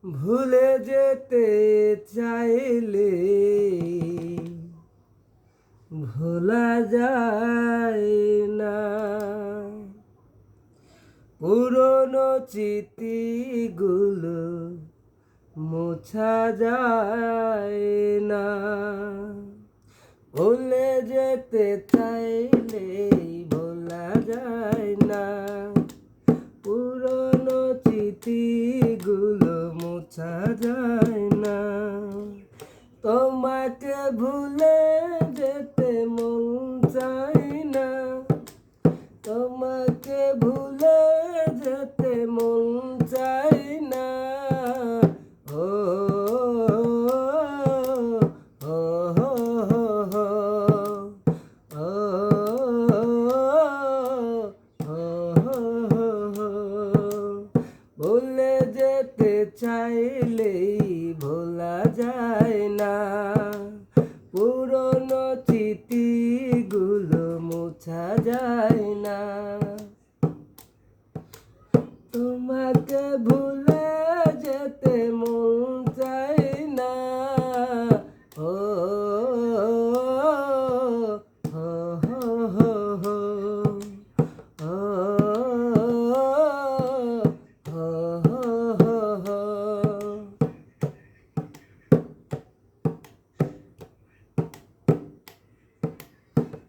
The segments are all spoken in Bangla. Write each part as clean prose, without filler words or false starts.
ভুলে যেতে চাইলে ভোলা যায় না। পুরনো স্মৃতিগুলো মোছা যায় না। ভুলে যেতে চাইলে ভোলা যায় না। পুরনো স্মৃতিগুলো মোছা যায় না। তোমাকে ভুলে যেতে মন চায় না। তোমাকে ভুলে যেতে মন চায় না। ও ও ভুলে যেতে চাইলেই ভোলা যায় না। পুরনো স্মৃতিগুলো মোছা যায় না। তোমাকে ভুলে যেতে মন চায় না। ও হো হো হো হো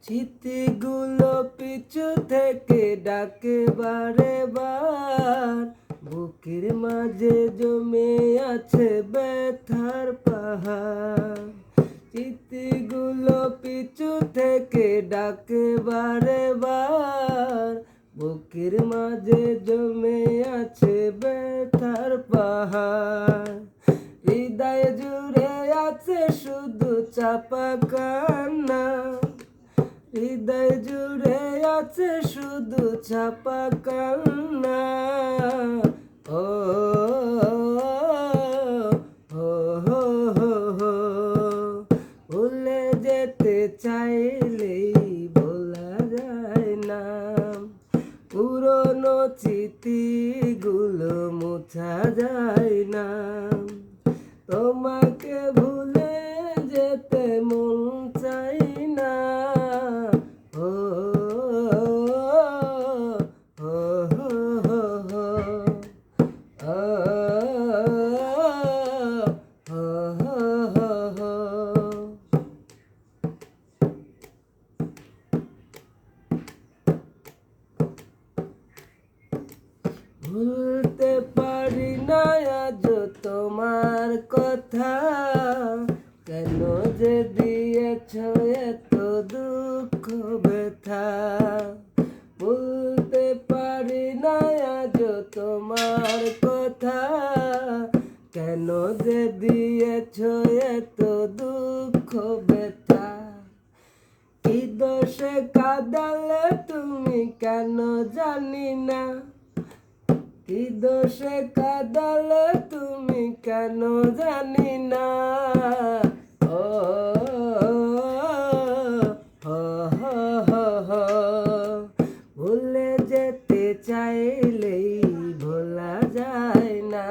স্মৃতিগুলো পিছু থেকে ডাকে বারে বার। বুকের মাঝে জমে আছে ব্যথার পাহাড়। স্মৃতিগুলো পিছু থেকে ডাকে বারে বার। বুকের মাঝে জমে আছে ব্যথার পাহাড়। হৃদয় জুড়ে আছে শুধু চাপা কান্না। হৃদয় জুড়ে আছে শুধু চাপা কান্না। ও হো হো হো হো ভুলে যেতে চাইলেই ভোলা যায় না। পুরনো স্মৃতিগুলো মোছা যায় না। তোমাকে ভুলে যেতে মন চাই না। ও হো হো হো হো ভুলতে পারি না আজ তোমার কথা। কেন যে দিয়েছ এত দুঃখ ব্যথা। ভুলতে পারি না আজ তোমার কথা। কেন যে দিয়েছ এত দুঃখ ব্যথা। কি দোষে কাঁদালে তুমি কেন জানি না। কি দোষে কাঁদালে তুমি কেন জানি না। ও হো হো হো হো ভুলে যেতে চাইলেই ভোলা যায় না।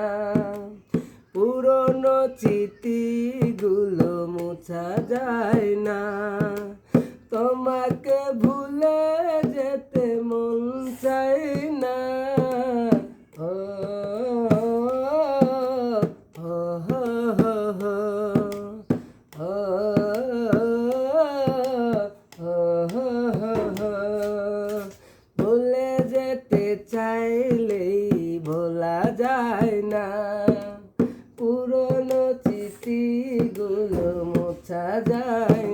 পুরনো স্মৃতিগুলো মোছা যায় না। তোমাকে ভুলে যেতে মন চায় না। ও হো হো হো হো ভুলে যেতে চাইলেই ভোলা যায় না। পুরনো স্মৃতিগুলো মোছা যায়